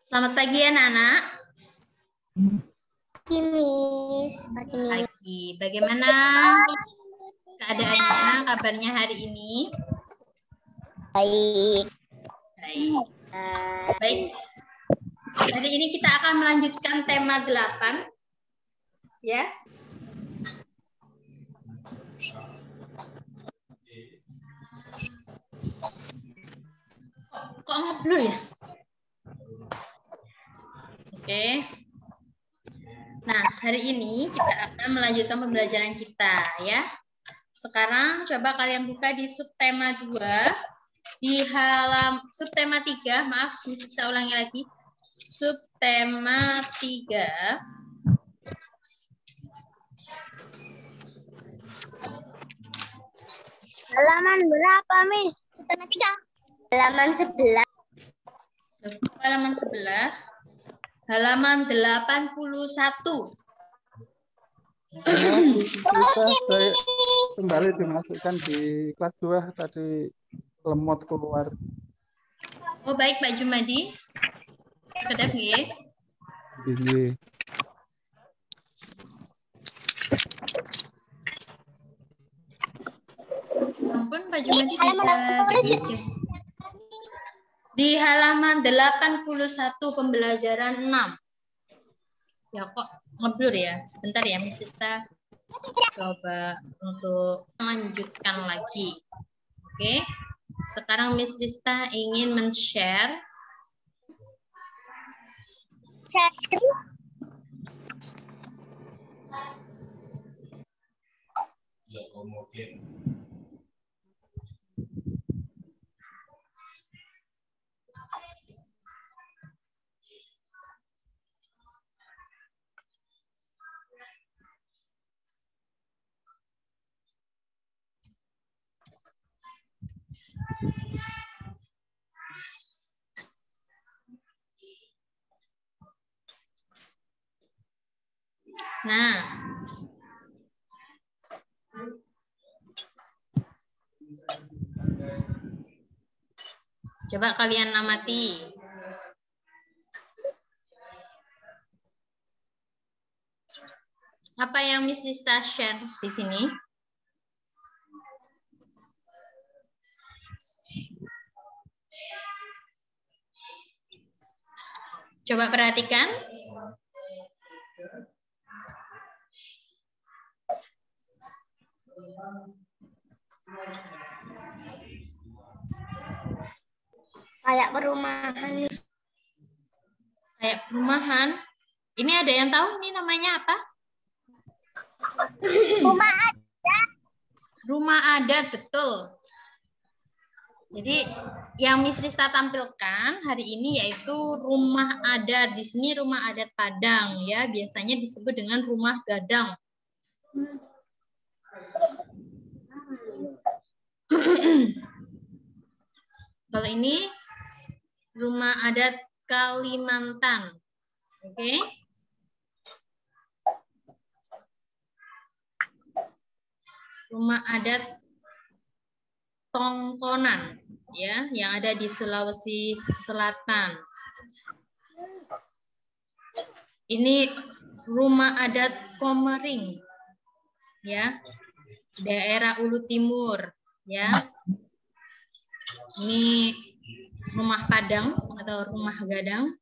Selamat pagi ya, Nana. Pagi, Miss. Pagi, Miss. Pagi. Bagaimana keadaannya, kabarnya hari ini? Baik. Baik. Baik. Hari ini kita akan melanjutkan tema 8. Ya. Kok ngeblur ya? Oke. Nah, hari ini kita akan melanjutkan pembelajaran kita ya. Sekarang coba kalian buka di subtema 2 di subtema 3, maaf, bisa ulangi lagi. Subtema 3. Halaman berapa, Miss? Subtema 3. Halaman 11. Halaman 11. Halaman 81. Kita kembali dimasukkan di kelas 2 tadi lemot keluar. Oh baik Pak Jumadi. Kedap nggih. Ini Ampun Pak Jumadi bisa di halaman 81 pembelajaran 6. Ya kok ngeblur ya. Sebentar ya Miss Sista. Coba untuk melanjutkan lagi. Oke. Sekarang Miss Sista ingin men-share. Share screen. Nah. Coba kalian amati. Apa yang Miss Dista share di sini? Coba perhatikan. Kayak perumahan, Miss. Kayak perumahan. Ini ada yang tahu ini namanya apa? Rumah adat. Rumah adat, betul. Jadi yang Miss Rista tampilkan hari ini yaitu rumah adat. Di sini rumah adat Padang ya, biasanya disebut dengan rumah gadang. Kalau ini rumah adat Kalimantan. Oke. Rumah adat Tongkonan ya, yang ada di Sulawesi Selatan. Ini rumah adat Komering ya, daerah Ulu Timur ya. Ini rumah Padang atau rumah gadang.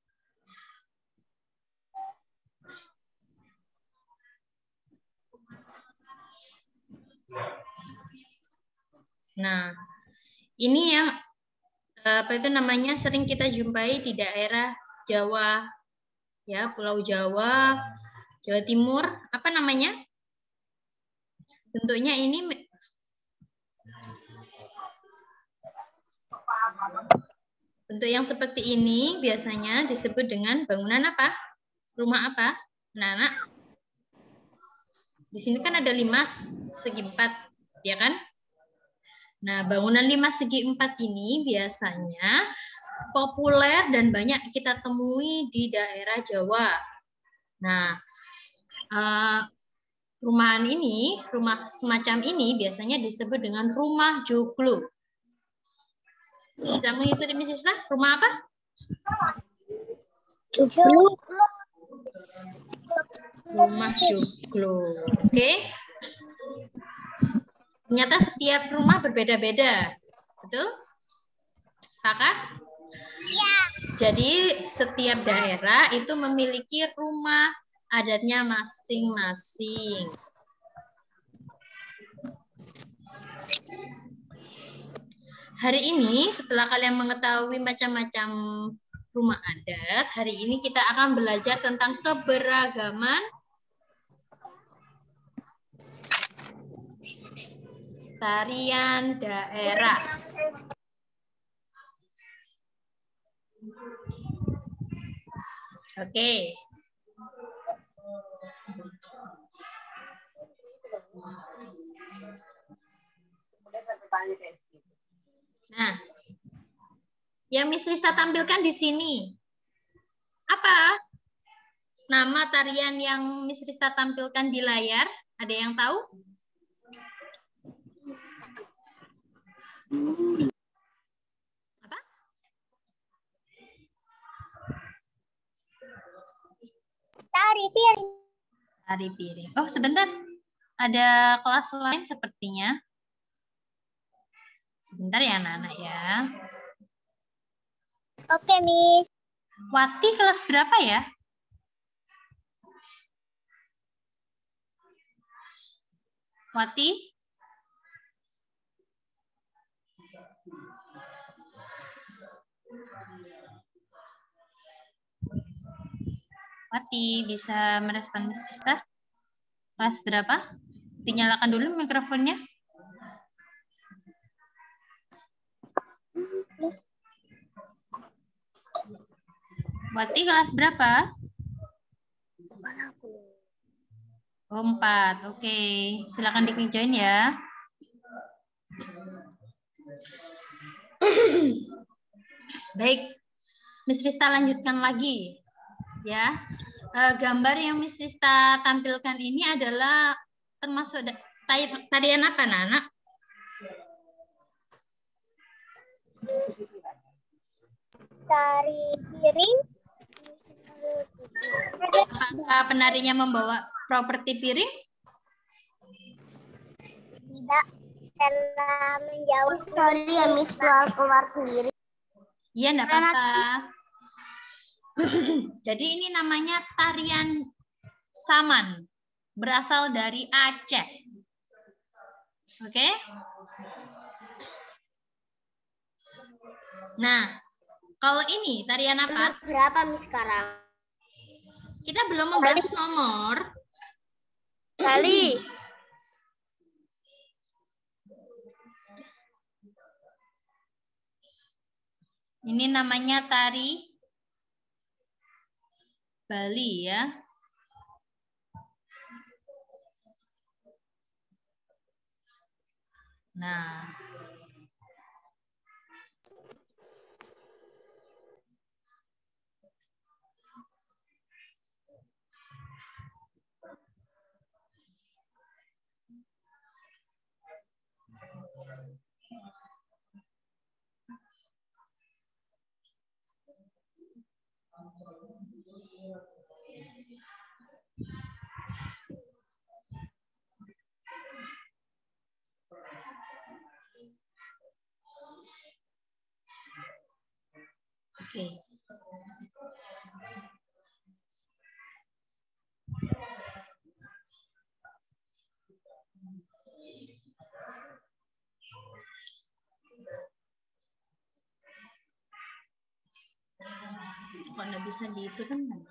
Nah, ini yang apa itu namanya sering kita jumpai di daerah Jawa ya, Pulau Jawa, Jawa Timur, apa namanya? Bentuknya ini bentuk yang seperti ini biasanya disebut dengan bangunan apa? Rumah apa? Anak-anak. Di sini kan ada 5 segi 4, ya kan? Nah, bangunan 5 segi 4 ini biasanya populer dan banyak kita temui di daerah Jawa. Nah, rumahan ini, rumah semacam ini biasanya disebut dengan rumah joglo. Bisa mengikuti Miss Isla? Rumah apa? Rumah joglo. Oke. Ternyata setiap rumah berbeda-beda. Betul? Sepakat? Iya. Jadi setiap daerah itu memiliki rumah adatnya masing-masing. Hari ini setelah kalian mengetahui macam-macam rumah adat, hari ini kita akan belajar tentang keberagaman tarian daerah. Oke. Nah, yang Miss Lista tampilkan di sini, apa nama tarian yang Miss Lista tampilkan di layar? Ada yang tahu? Apa? Tari piring. Tari piring. Oh, sebentar. Ada kelas lain sepertinya. Sebentar ya, anak-anak ya. Oke, Miss. Wati kelas berapa ya? Wati? Wati bisa merespon Miss Sista? Kelas berapa? Dinyalakan dulu mikrofonnya. Wati kelas berapa? Oh, 4. Oke. Silakan diklik join ya. Baik. Miss Rista lanjutkan lagi. Ya. Gambar yang Miss Rista tampilkan ini adalah termasuk tarian apa, anak-anak? Tari piring. Apakah penarinya membawa properti piring? Tidak. Karena menjauh. Sorry ya, Miss, keluar sendiri. Iya, enggak apa-apa. Jadi ini namanya tarian Saman. Berasal dari Aceh. Oke? Nah, kalau ini tarian apa? Berapa, Miss, sekarang? Kita belum membahas nomor. Kali. Ini namanya tari Bali ya. Nah. Oke. Kok nggak bisa diturunkan?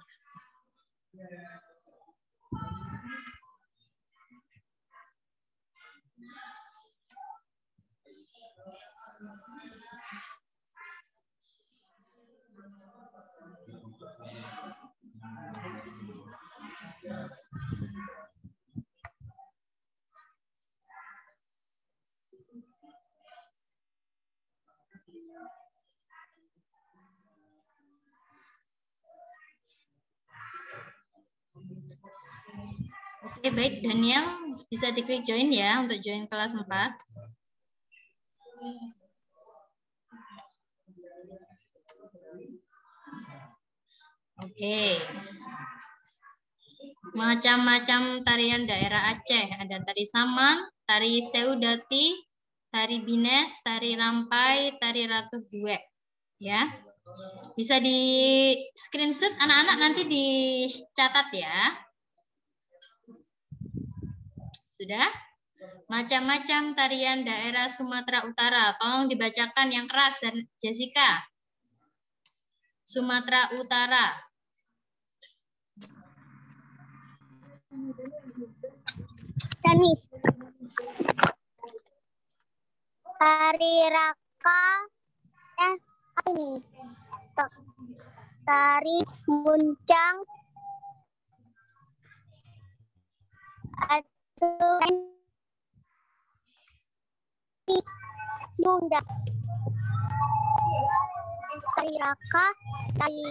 Oke, baik. Daniel, bisa diklik join ya untuk join kelas 4. Oke. Macam-macam tarian daerah Aceh. Ada tari Saman, tari Seudati, tari Bines, tari Rampai, tari Ratu Buek. Ya. Bisa di screenshot anak-anak, nanti dicatat ya. Sudah? Macam-macam tarian daerah Sumatera Utara. Tolong dibacakan yang keras dan Jessica. Sumatera Utara. Tanis. Tari Raka. Ini. Tari Muncang. Aturan Munda. Tari Raka, tari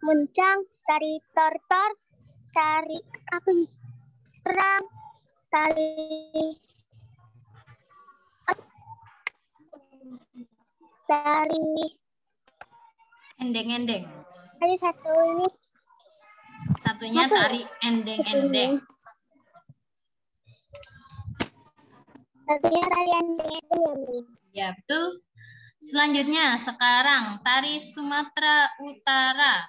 Muncang, tari Tortor, tari apa nih? Perang, tari Endeng-endeng. ada satu ini. Satunya Apa ya? tari endeng-endeng. Satunya tari endeng-endeng ya, Mi. Ya, betul. Selanjutnya, sekarang tari Sumatera Utara.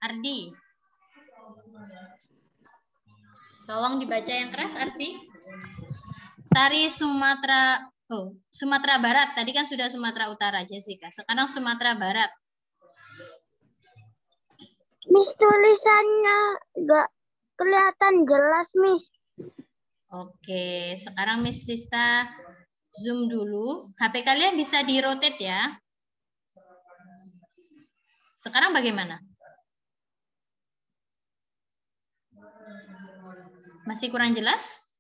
Ardi. Tolong dibaca yang keras, Ardi. Tari Sumatera, Sumatera Barat. Tadi kan sudah Sumatera Utara, Jessica. Sekarang Sumatera Barat. Miss, tulisannya nggak kelihatan jelas, Miss. Oke, sekarang Miss Lista zoom dulu. HP kalian bisa di-rotate ya. Sekarang bagaimana? Masih kurang jelas?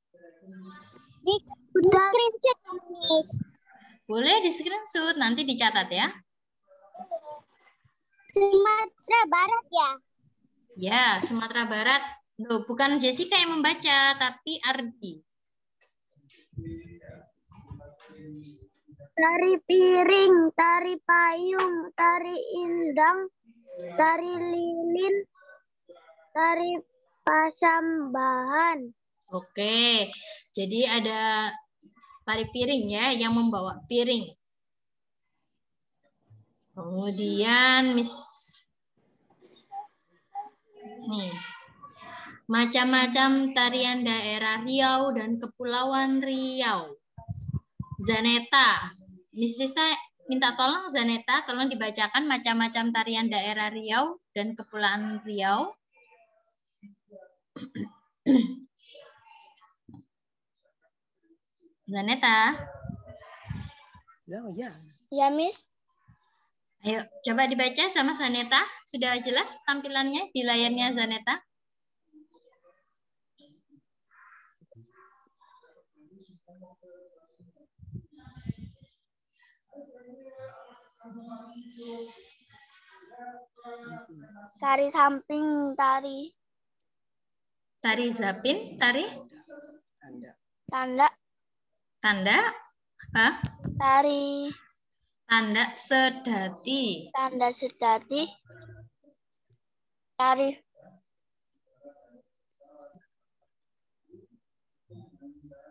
Di screenshot, Miss. Boleh di-screenshot, nanti dicatat ya. Sumatera Barat ya? Ya, Sumatera Barat. Loh, bukan Jessica yang membaca, tapi Ardi. Tari piring, tari payung, tari indang, tari lilin, tari pasambahan. Oke, jadi ada tari piring ya, yang membawa piring. Kemudian Miss nih, macam-macam tarian daerah Riau dan Kepulauan Riau. Zaneta, Miss Rista minta tolong Zaneta, tolong dibacakan macam-macam tarian daerah Riau dan Kepulauan Riau. Zaneta. Ya, ya, Miss. Ayo, coba dibaca sama Zaneta. Sudah jelas tampilannya di layarnya Zaneta? Tari samping, tari. Tari zapin, tari? Tanda. Tanda? Apa? Tari. Tanda sedati. Tanda sedati. Tari.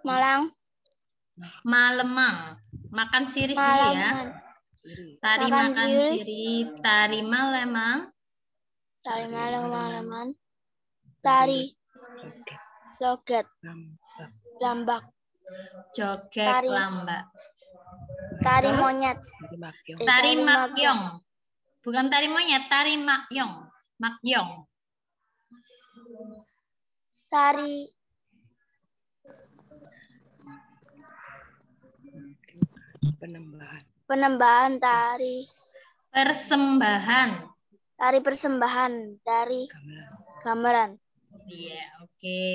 Malang. Malemang. Makan sirih dulu ya. Tari makan sirih. Tari malemang. Tari malang-malaman. Tari. Joget. Lambak. Joget lambak. Tari monyet. Tari makyong. Bukan tari monyet, tari makyong. Makyong. Tari. Penembahan tari. Persembahan. Tari persembahan dari gamelan. Iya, oke.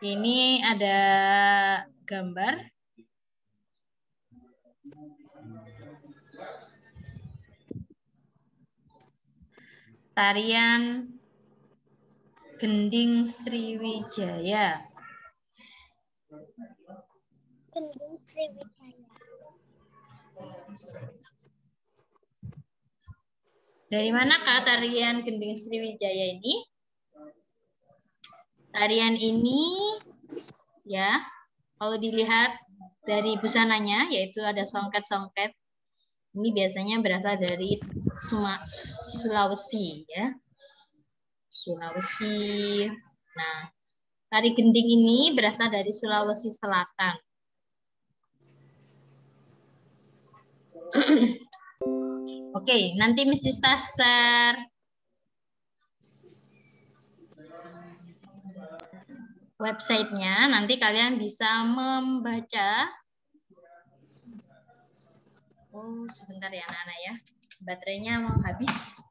Ini ada gambar. Tarian Gending Sriwijaya. Gending Sriwijaya. Dari manakah tarian Gending Sriwijaya ini? Tarian ini ya, kalau dilihat dari busananya, yaitu ada songket-songket. Ini biasanya berasal dari Sulawesi ya. Sulawesi. Nah, tari gending ini berasal dari Sulawesi Selatan. Oke, nanti Mrs. Tasar websitenya, nanti kalian bisa membaca. Oh, sebentar ya anak-anak ya. Baterainya mau habis.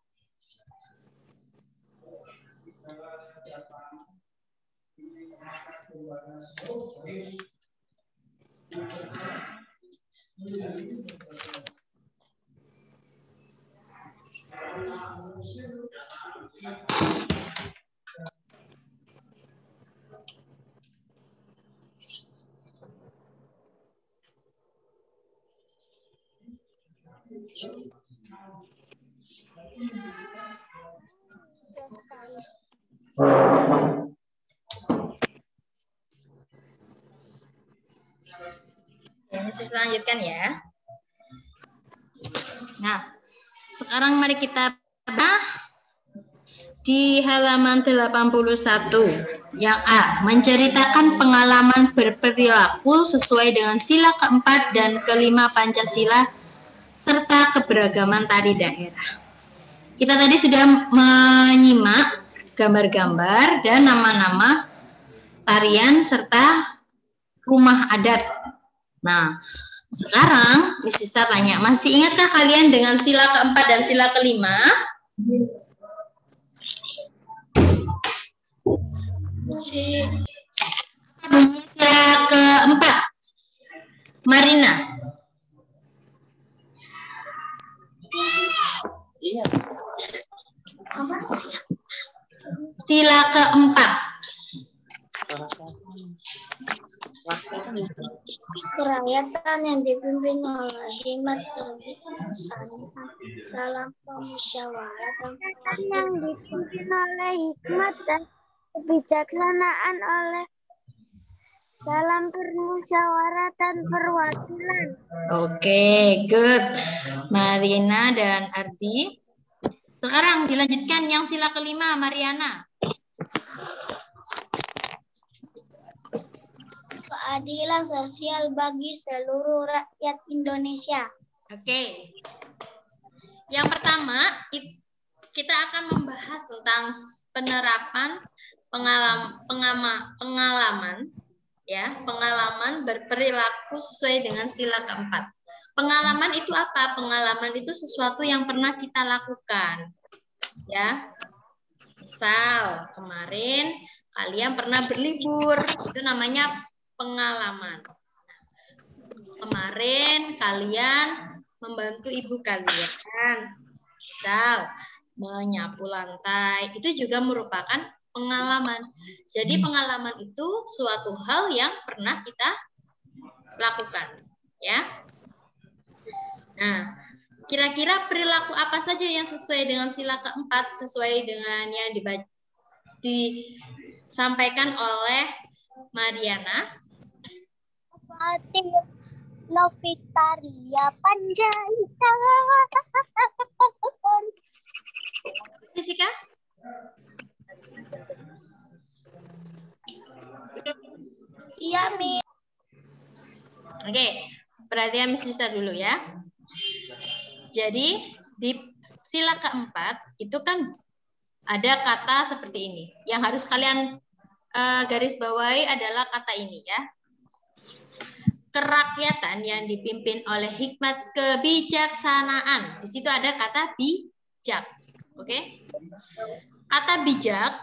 Ini lanjutkan ya. Nah, sekarang mari kita bahas di halaman 81. Yang A, menceritakan pengalaman berperilaku sesuai dengan sila keempat dan kelima Pancasila serta keberagaman tari daerah. Kita tadi sudah menyimak gambar-gambar dan nama-nama tarian serta rumah adat. Nah, sekarang Miss Sista tanya, masih ingatkah kalian dengan sila keempat dan sila kelima? Sila keempat, Marina. Sila keempat. Kerakyatan yang dipimpin oleh hikmat kebijaksanaan dalam permusyawaratan yang dipimpin oleh hikmat dan kebijaksanaan oleh dalam permusyawaratan perwakilan. Oke, good. Marina dan Ardi. Sekarang dilanjutkan yang sila kelima, Mariana. Keadilan sosial bagi seluruh rakyat Indonesia. Oke. Yang pertama, kita akan membahas tentang penerapan pengalaman berperilaku sesuai dengan sila keempat. Pengalaman itu apa? Pengalaman itu sesuatu yang pernah kita lakukan. Ya. Misal, kemarin kalian pernah berlibur, itu namanya pengalaman. Kemarin kalian membantu ibu kalian, misal menyapu lantai, itu juga merupakan pengalaman. Jadi pengalaman itu suatu hal yang pernah kita lakukan, ya. Nah, kira-kira perilaku apa saja yang sesuai dengan sila keempat, sesuai dengan yang disampaikan oleh Mariana? Novitaria Panjaitan. Fisika? Iya, Mi. Oke, perhatian Miss Lista dulu ya. Jadi di sila keempat itu kan ada kata seperti ini. Yang harus kalian garis bawahi adalah kata ini ya. Kerakyatan yang dipimpin oleh hikmat kebijaksanaan. Di situ ada kata bijak. Oke? Kata bijak.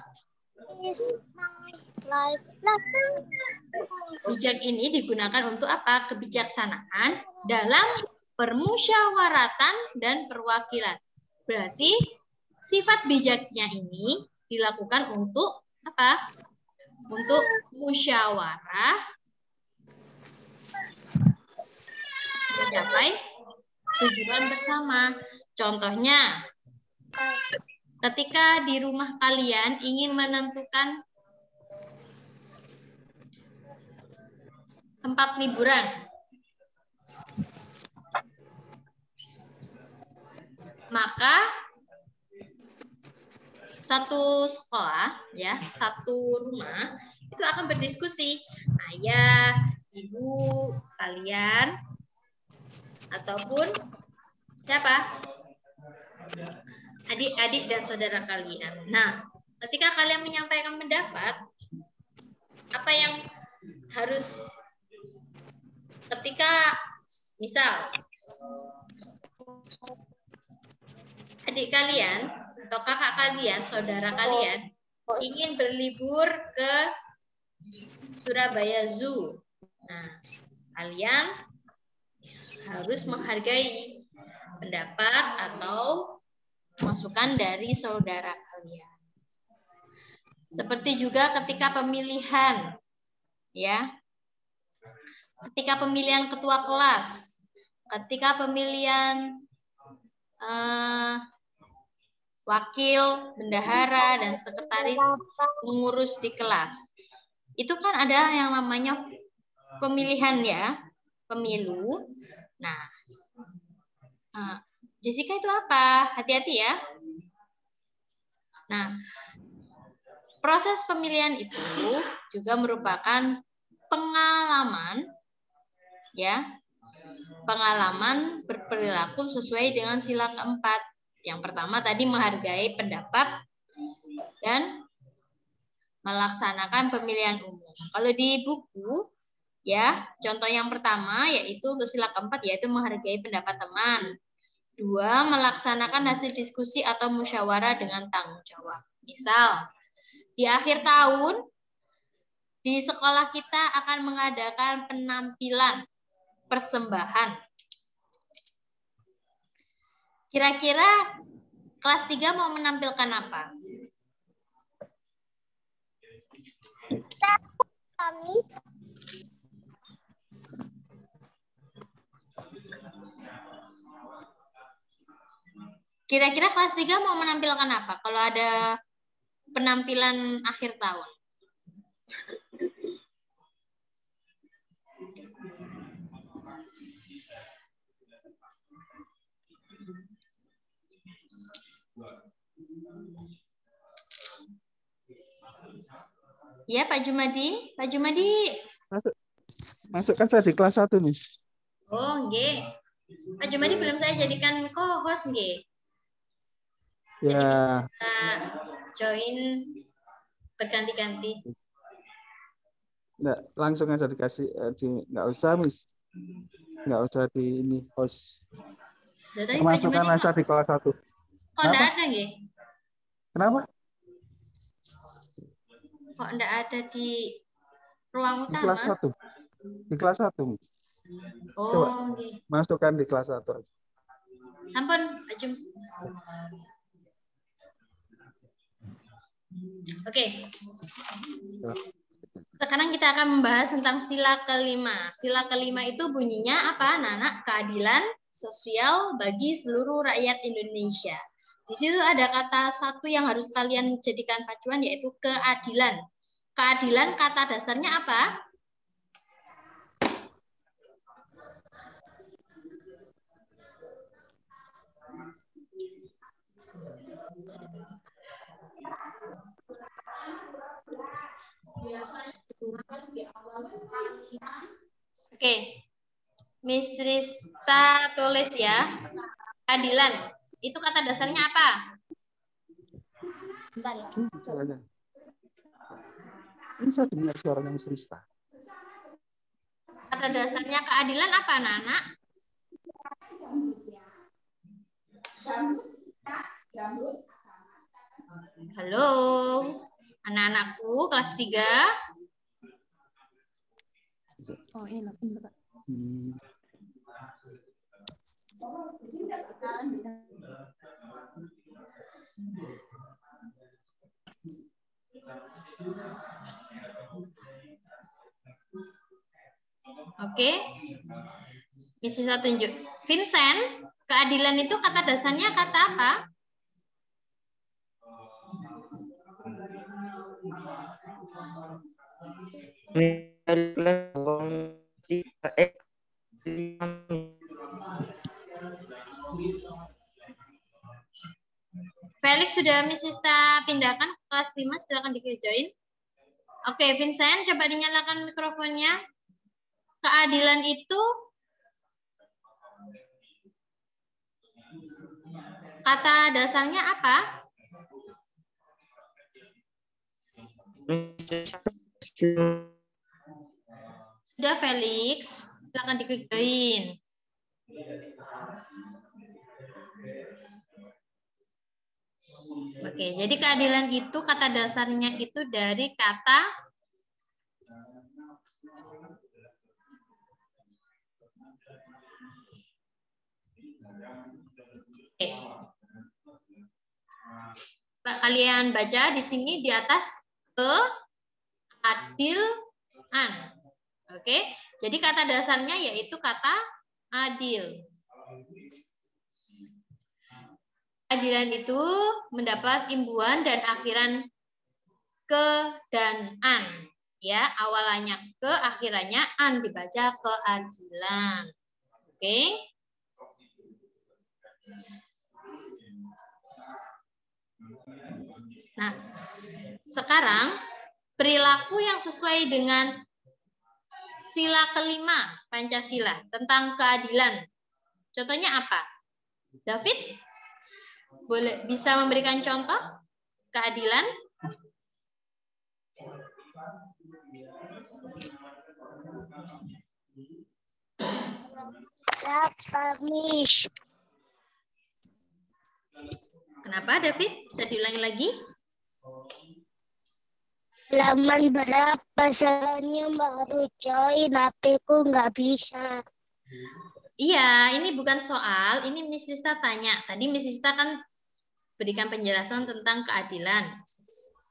Bijak ini digunakan untuk apa? Kebijaksanaan dalam permusyawaratan dan perwakilan. Berarti sifat bijaknya ini dilakukan untuk apa? Untuk musyawarah mencapai tujuan bersama. Contohnya, ketika di rumah kalian ingin menentukan tempat liburan, maka satu sekolah, ya, satu rumah itu akan berdiskusi, ayah, ibu kalian, ataupun siapa? Adik-adik dan saudara kalian. Nah, ketika kalian menyampaikan pendapat, apa yang harus ketika misal adik kalian atau kakak kalian, saudara kalian ingin berlibur ke Surabaya Zoo. Nah, kalian harus menghargai pendapat atau masukan dari saudara kalian. Seperti juga ketika pemilihan, ya. Ketika pemilihan ketua kelas, ketika pemilihan wakil, bendahara, dan sekretaris pengurus di kelas. Itu kan ada yang namanya pemilihan, ya, pemilu. Nah, Jessica itu apa? Hati-hati ya. Nah, proses pemilihan itu juga merupakan pengalaman, ya, pengalaman berperilaku sesuai dengan sila keempat. Yang pertama tadi menghargai pendapat dan melaksanakan pemilihan umum. Kalau di buku, ya, contoh yang pertama yaitu untuk sila keempat yaitu menghargai pendapat teman. 2, melaksanakan hasil diskusi atau musyawarah dengan tanggung jawab. Misal, di akhir tahun di sekolah kita akan mengadakan penampilan persembahan. Kira-kira kelas 3 mau menampilkan apa? Kira-kira kelas 3 mau menampilkan apa kalau ada penampilan akhir tahun? Ya, Pak Jumadi. Pak Jumadi. Masukkan saya di kelas 1, Miss. Oh, nggih. Pak Jumadi belum saya jadikan co-host, nggih. Ya. Jadi bisa join berganti-ganti. Nggak, langsung aja dikasih. Nggak usah, Miss. Nggak usah di ini, host. Masukkan aja di kelas 1. Kok enggak ada, nggih? Kenapa? Kok enggak ada di ruang utama? Di kelas 1. Di kelas 1, Miss. Oh, coba nggih. masukkan di kelas 1 aja. Sampun, Pak Jum. Oke. Sekarang kita akan membahas tentang sila kelima. Sila kelima itu bunyinya apa, anak-anak? Keadilan sosial bagi seluruh rakyat Indonesia. Di situ ada kata satu yang harus kalian jadikan pacuan, yaitu keadilan. Keadilan kata dasarnya apa? Oke, Miss Rista tulis ya. Keadilan. Itu kata dasarnya apa? Bentar ya. Ini saya dengar suaranya Miss Rista. Kata dasarnya keadilan apa, anak-anak? Halo, anak-anakku kelas 3. Oh, enak. Oke. Bisa tunjuk. Vincent, keadilan itu kata dasarnya kata apa? Felix sudah Miss Sista pindahkan ke kelas 5, silakan di-join. Oke, Vincent, coba dinyalakan mikrofonnya. Keadilan itu kata dasarnya apa? Sudah Felix, silakan di-join. Oke, jadi keadilan itu kata dasarnya itu dari kata kalian baca di sini di atas keadilan. Oke, jadi kata dasarnya yaitu kata adil. Keadilan itu mendapat imbuhan dan akhiran ke dan an. Ya, awalannya ke, akhirannya an, dibaca keadilan. Oke. Nah, sekarang perilaku yang sesuai dengan sila kelima Pancasila tentang keadilan. Contohnya apa? David, boleh bisa memberikan contoh keadilan? Kenapa David? Bisa diulangi lagi? Halaman berapa salahnya baru join, HP-ku nggak bisa. Iya, ini bukan soal, ini Miss Rista tanya. Tadi Miss Rista kan berikan penjelasan tentang keadilan.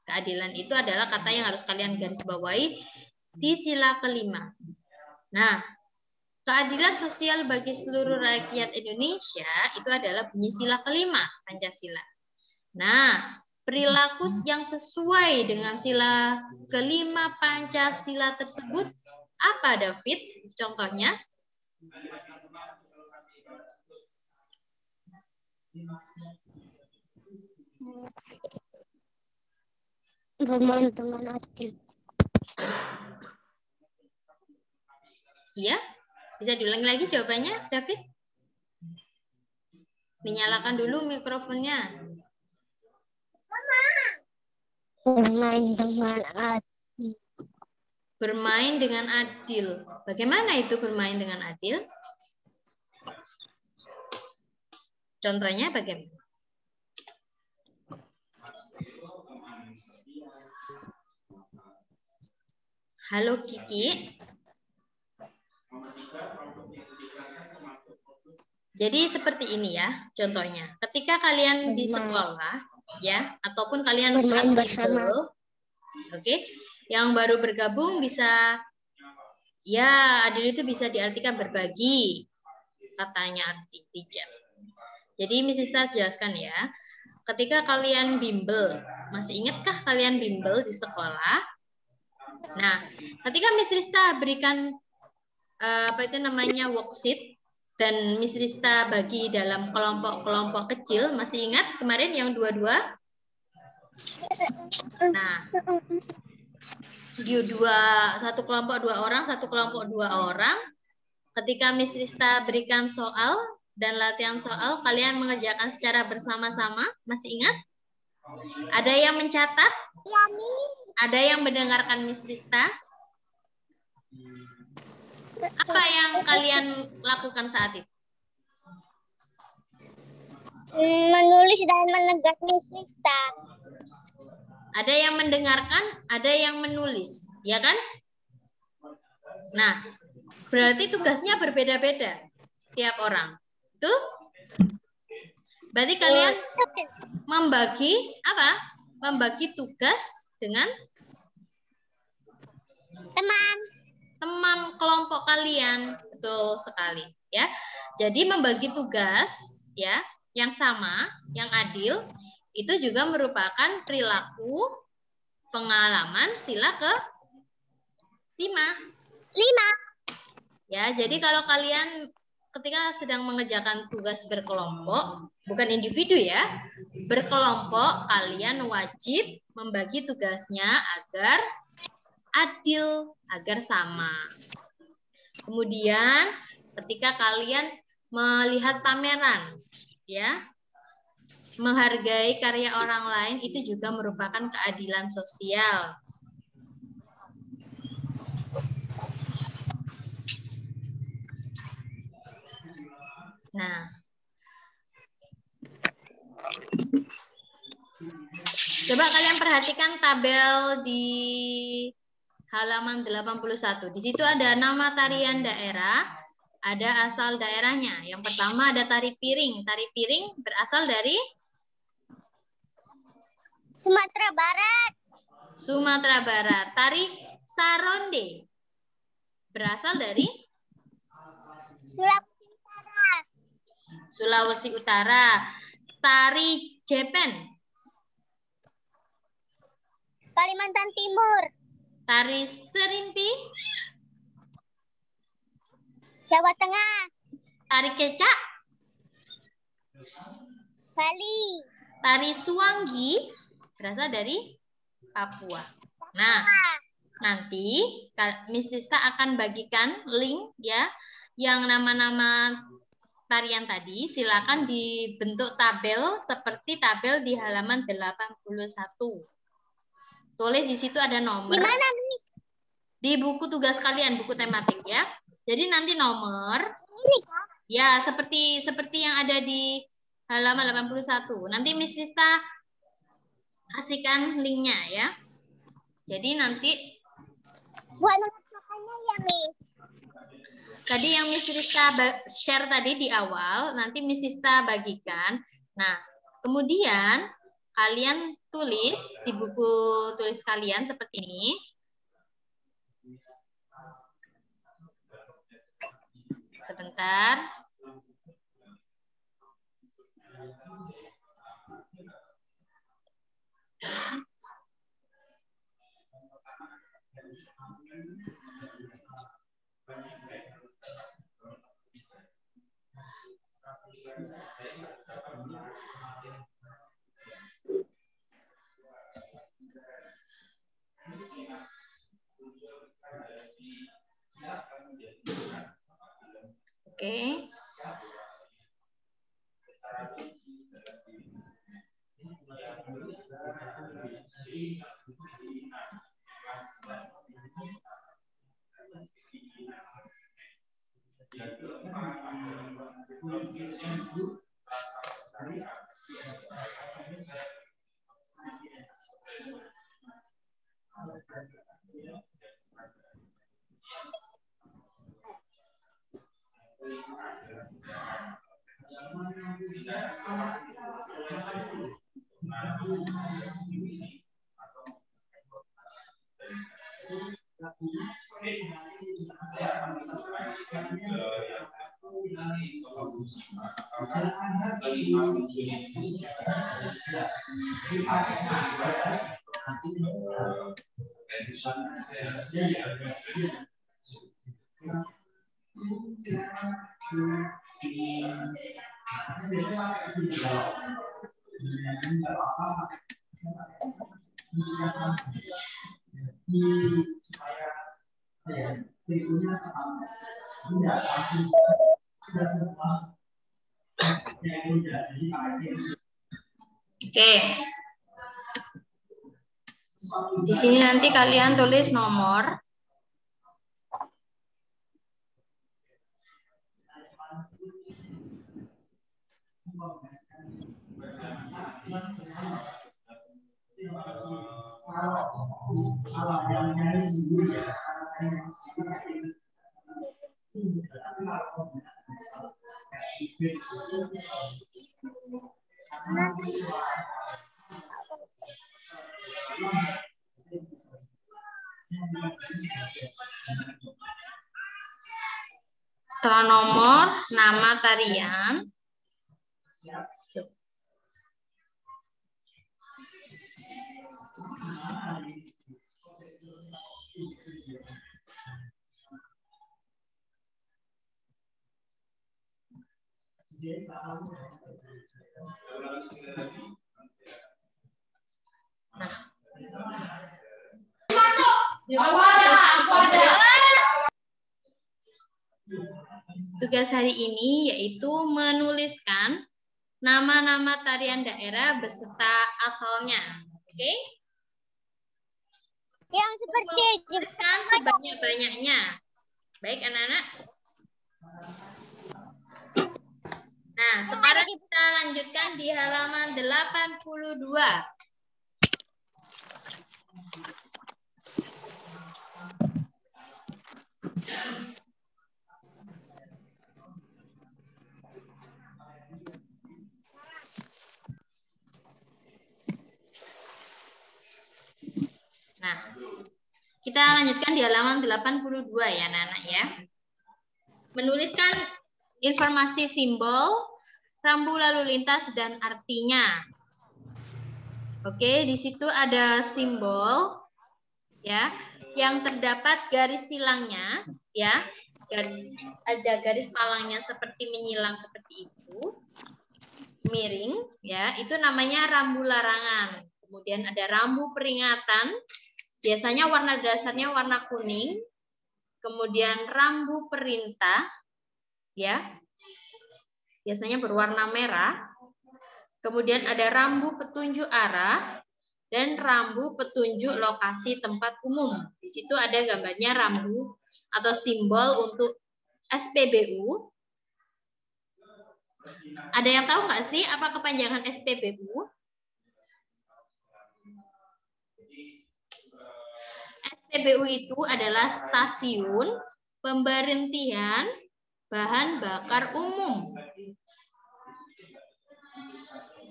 Keadilan itu adalah kata yang harus kalian garis bawahi di sila kelima. Nah, keadilan sosial bagi seluruh rakyat Indonesia itu adalah bunyi sila kelima Pancasila. Nah, perilaku yang sesuai dengan sila kelima Pancasila tersebut apa, David? Contohnya? Bermain dengan adil. Iya? Bisa diulangi lagi jawabannya, David? Dinyalakan dulu mikrofonnya. Bermain dengan adil. Bermain dengan adil. Bagaimana itu bermain dengan adil? Contohnya bagaimana? Halo Kiki. Jadi seperti ini ya contohnya. Ketika kalian di sekolah ya ataupun kalian saat bimbel, oke, yang baru bergabung bisa ya adil itu bisa diartikan berbagi katanya teacher. Jadi Miss Sista jelaskan ya. Ketika kalian bimbel, masih ingatkah kalian bimbel di sekolah? Nah, ketika Miss Rista berikan apa itu namanya worksheet dan Miss Rista bagi dalam kelompok-kelompok kecil, masih ingat kemarin yang dua-dua? Nah, satu kelompok 2 orang, satu kelompok 2 orang. Ketika Miss Rista berikan soal dan latihan soal, kalian mengerjakan secara bersama-sama, masih ingat? Ada yang mencatat? Ada yang mendengarkan Miss Rista? Apa yang kalian lakukan saat itu? Menulis dan menegas Miss Rista. Ada yang mendengarkan, ada yang menulis, ya kan? Nah, berarti tugasnya berbeda-beda setiap orang. Itu berarti kalian membagi apa? Membagi tugas dengan Teman kelompok kalian. Betul sekali, ya. Jadi membagi tugas, ya, yang sama, yang adil, itu juga merupakan perilaku pengalaman sila ke-5. Ya, jadi kalau kalian ketika sedang mengerjakan tugas berkelompok, bukan individu ya, berkelompok, kalian wajib membagi tugasnya agar adil, agar sama. Kemudian ketika kalian melihat pameran, ya, menghargai karya orang lain itu juga merupakan keadilan sosial. Nah, coba kalian perhatikan tabel di halaman 81. Di situ ada nama tarian daerah, ada asal daerahnya. Yang pertama ada tari piring. Tari piring berasal dari Sumatera Barat. Sumatera Barat. Tari saronde berasal dari Sulawesi Utara. Tari jepen Kalimantan Timur. Tari serimpi Jawa Tengah. Tari kecak Bali. Tari suanggi berasal dari Papua. Nah, nanti Miss Rizka akan bagikan link ya, yang nama-nama tarian tadi. Silakan dibentuk tabel seperti tabel di halaman 81. Tulis di situ ada nomor. Di mana nih? Di buku tugas kalian, buku tematik ya. Jadi nanti nomor ini kah? Ya, seperti yang ada di halaman 81. Nanti Miss Rizka kasihkan linknya ya. Jadi nanti buat mengerjakannya ya, Miss. Tadi yang Miss Rizka share tadi di awal, nanti Miss Rizka bagikan. Nah, kemudian kalian tulis di buku tulis kalian seperti ini. Sebentar. Oke. Oke. Di sini nanti kalian tulis nomor. Setelah nomor, nama tarian. Tugas hari ini yaitu menuliskan nama-nama tarian daerah beserta asalnya. Oke? Yang seperti Tuliskan sebanyak-banyaknya. Baik, anak-anak. Nah, sekarang kita lanjutkan di halaman 82. Nah, kita lanjutkan di halaman 82 ya, anak-anak ya. Menuliskan informasi simbol, rambu lalu lintas dan artinya. Oke, di situ ada simbol ya, yang terdapat garis silangnya ya. Ada garis palangnya seperti menyilang seperti itu. Miring ya, itu namanya rambu larangan. Kemudian ada rambu peringatan. Biasanya warna dasarnya warna kuning. Kemudian rambu perintah ya. Biasanya berwarna merah. Kemudian ada rambu petunjuk arah dan rambu petunjuk lokasi tempat umum. Di situ ada gambarnya rambu atau simbol untuk SPBU. Ada yang tahu nggak sih apa kepanjangan SPBU? SPBU itu adalah stasiun pemberhentian bahan bakar umum.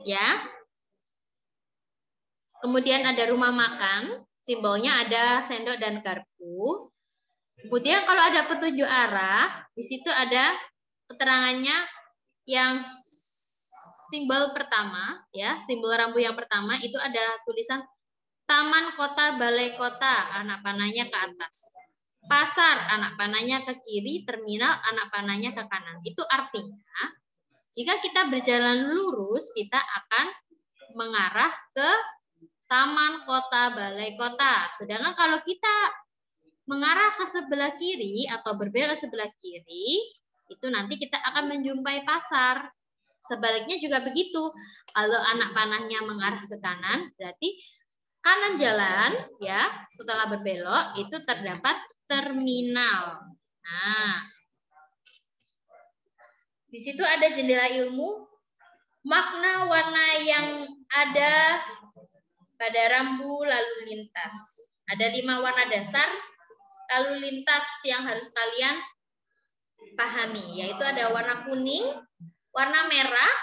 Ya. Kemudian ada rumah makan, simbolnya ada sendok dan garpu. Kemudian kalau ada petunjuk arah, di situ ada keterangannya yang simbol pertama, ya, simbol rambu yang pertama itu ada tulisan Taman Kota Balai Kota, anak panahnya ke atas. Pasar, anak panahnya ke kiri, terminal, anak panahnya ke kanan. Itu artinya, jika kita berjalan lurus, kita akan mengarah ke Taman Kota Balai Kota. Sedangkan kalau kita mengarah ke sebelah kiri atau berbelok sebelah kiri, itu nanti kita akan menjumpai pasar. Sebaliknya juga begitu. Kalau anak panahnya mengarah ke kanan, berarti kanan jalan, ya, setelah berbelok itu terdapat terminal. Nah, di situ ada jendela ilmu. Makna warna yang ada pada rambu lalu lintas. Ada 5 warna dasar lalu lintas yang harus kalian pahami, yaitu ada warna kuning, warna merah,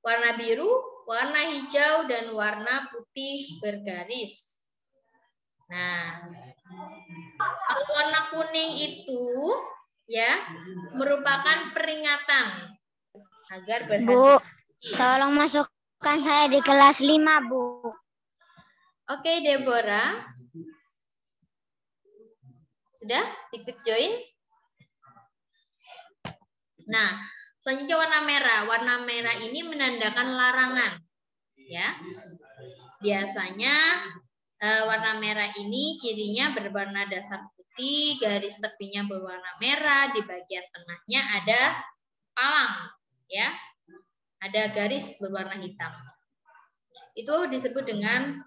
warna biru, warna hijau, dan warna putih bergaris. Nah, kalau warna kuning itu ya merupakan peringatan agar berhati-hati. Bu, tolong masukkan saya di kelas 5, Bu. Oke, Deborah. Sudah? Tik-tik join. Nah, selanjutnya warna merah. Warna merah ini menandakan larangan. Ya. Biasanya warna merah ini cirinya berwarna dasar putih, garis tepinya berwarna merah, di bagian tengahnya ada palang, ya. Ada garis berwarna hitam. Itu disebut dengan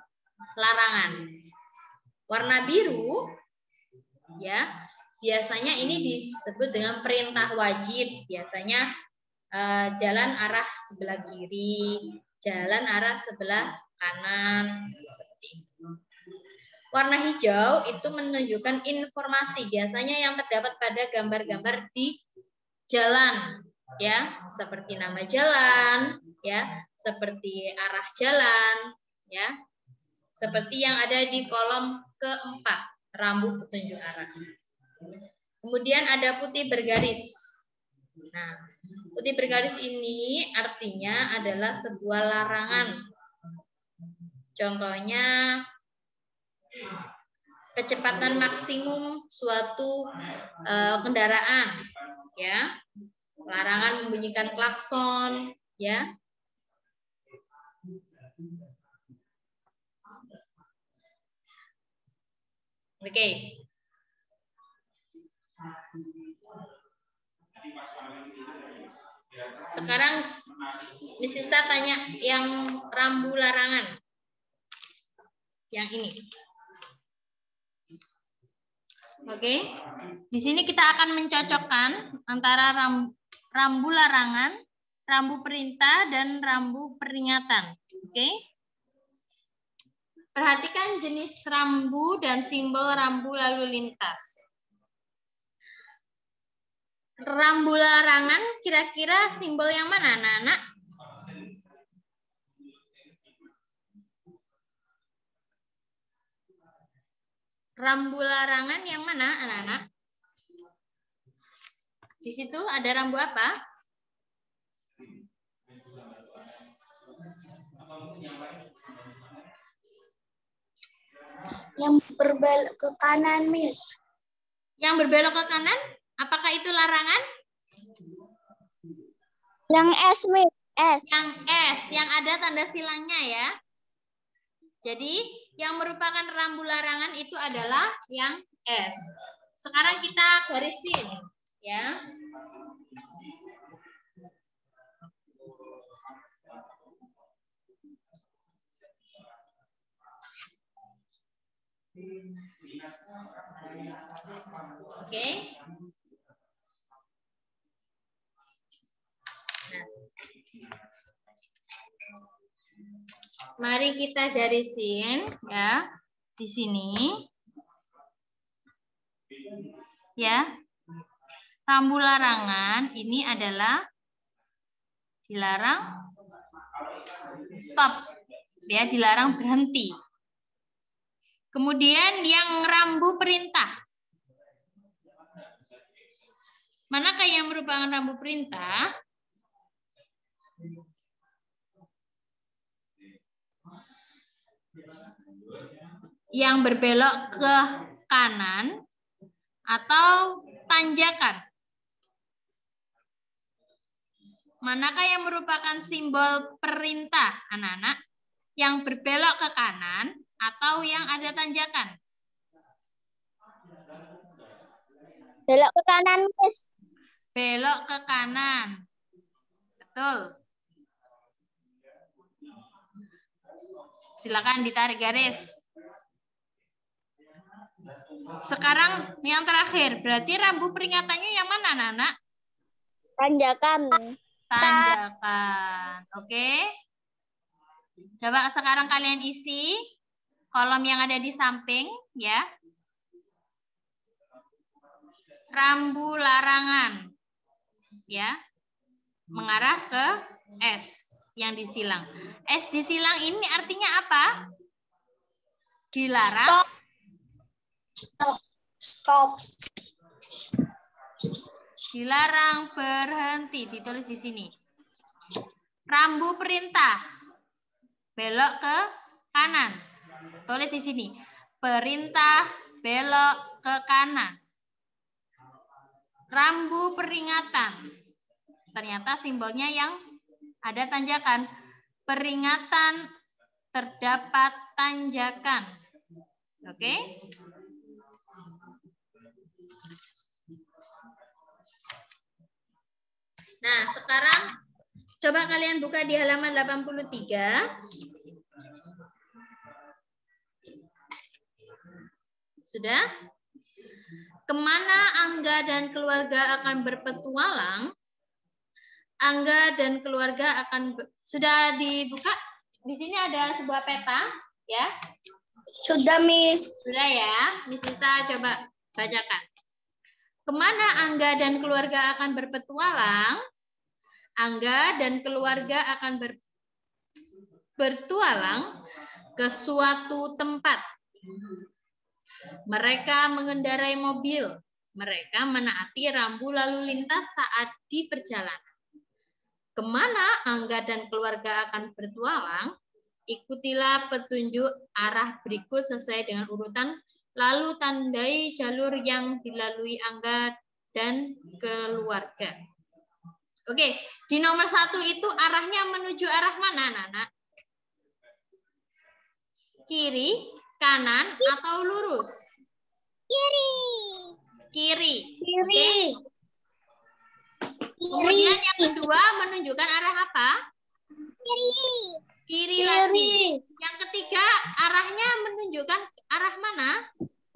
larangan. Warna biru, ya, biasanya ini disebut dengan perintah wajib. Biasanya jalan arah sebelah kiri, jalan arah sebelah kanan, seperti itu. Warna hijau itu menunjukkan informasi, biasanya yang terdapat pada gambar-gambar di jalan, ya, seperti nama jalan, ya, seperti arah jalan, ya, seperti yang ada di kolom keempat, rambu petunjuk arah. Kemudian ada putih bergaris. Nah, putih bergaris ini artinya adalah sebuah larangan. Contohnya, kecepatan maksimum suatu kendaraan, ya, larangan membunyikan klakson, ya. Oke. Sekarang Miss Sista tanya yang rambu larangan, yang ini. Oke, di sini kita akan mencocokkan antara rambu larangan, rambu perintah, dan rambu peringatan. Oke, perhatikan jenis rambu dan simbol rambu lalu lintas. Rambu larangan kira-kira simbol yang mana, anak-anak? Rambu larangan yang mana, anak-anak? Di situ ada rambu apa? Yang berbelok ke kanan, Miss. Yang berbelok ke kanan? Apakah itu larangan? Yang S, Miss. S. Yang S, yang ada tanda silangnya ya. Jadi, yang merupakan rambu larangan itu adalah yang S. Sekarang kita garisin, ya. Oke. Nah. Mari kita garisin ya di sini. Ya. Rambu larangan ini adalah dilarang stop. Ya, dilarang berhenti. Kemudian yang rambu perintah. Manakah yang merupakan rambu perintah? Yang berbelok ke kanan atau tanjakan. Manakah yang merupakan simbol perintah, anak-anak? Yang berbelok ke kanan atau yang ada tanjakan? Belok ke kanan, Miss. Belok ke kanan. Betul. Silakan ditarik garis. Sekarang yang terakhir, berarti rambu peringatannya yang mana, anak-anak? Tanjakan. Tanjakan. Oke. Coba sekarang kalian isi kolom yang ada di samping, ya. Rambu larangan. Ya. Mengarah ke S yang disilang. S disilang ini artinya apa? Dilarang. Stop. Stop. Stop. Dilarang berhenti, ditulis di sini. Rambu perintah. Belok ke kanan. Tulis di sini. Perintah belok ke kanan. Rambu peringatan. Ternyata simbolnya yang ada tanjakan. Peringatan terdapat tanjakan. Oke? Nah, sekarang coba kalian buka di halaman 83. Sudah? Kemana Angga dan keluarga akan berpetualang? Angga dan keluarga akan sudah dibuka? Di sini ada sebuah peta, ya. Sudah, Miss. Sudah ya, Miss Nista coba bacakan. Kemana Angga dan keluarga akan berpetualang? Angga dan keluarga akan bertualang ke suatu tempat. Mereka mengendarai mobil Mereka menaati rambu lalu lintas saat di perjalanan. Kemana Angga dan keluarga akan bertualang? Ikutilah petunjuk arah berikut sesuai dengan urutan, lalu tandai jalur yang dilalui Angga dan keluarga. Oke, di nomor 1 itu arahnya menuju arah mana, Nana? Kiri, kanan, atau lurus? Kiri. Kiri. Kiri. Kemudian yang kedua menunjukkan arah apa? Kiri. Kiri lagi. Yang ketiga arahnya menunjukkan arah mana?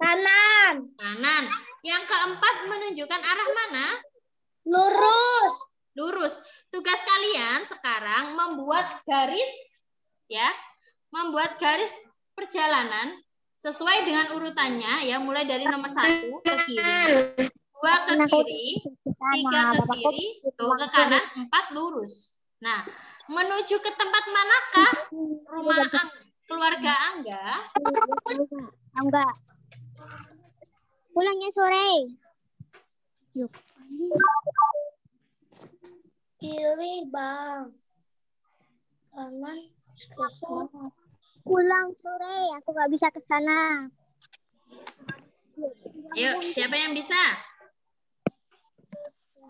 Kanan. Kanan. Yang keempat menunjukkan arah mana? Lurus. Lurus. Tugas kalian sekarang membuat garis, ya, membuat garis perjalanan sesuai dengan urutannya, ya, mulai dari nomor 1 ke kiri, 2 ke kiri, 3 ke kiri, 2 ke kanan, 4 lurus. Nah, menuju ke tempat manakah rumah keluarga Angga? Angga. Pulangnya sore. Yuk. Kiri, Bang. Kanan, pulang sore, aku nggak bisa ke sana. Ayo, siapa yang bisa?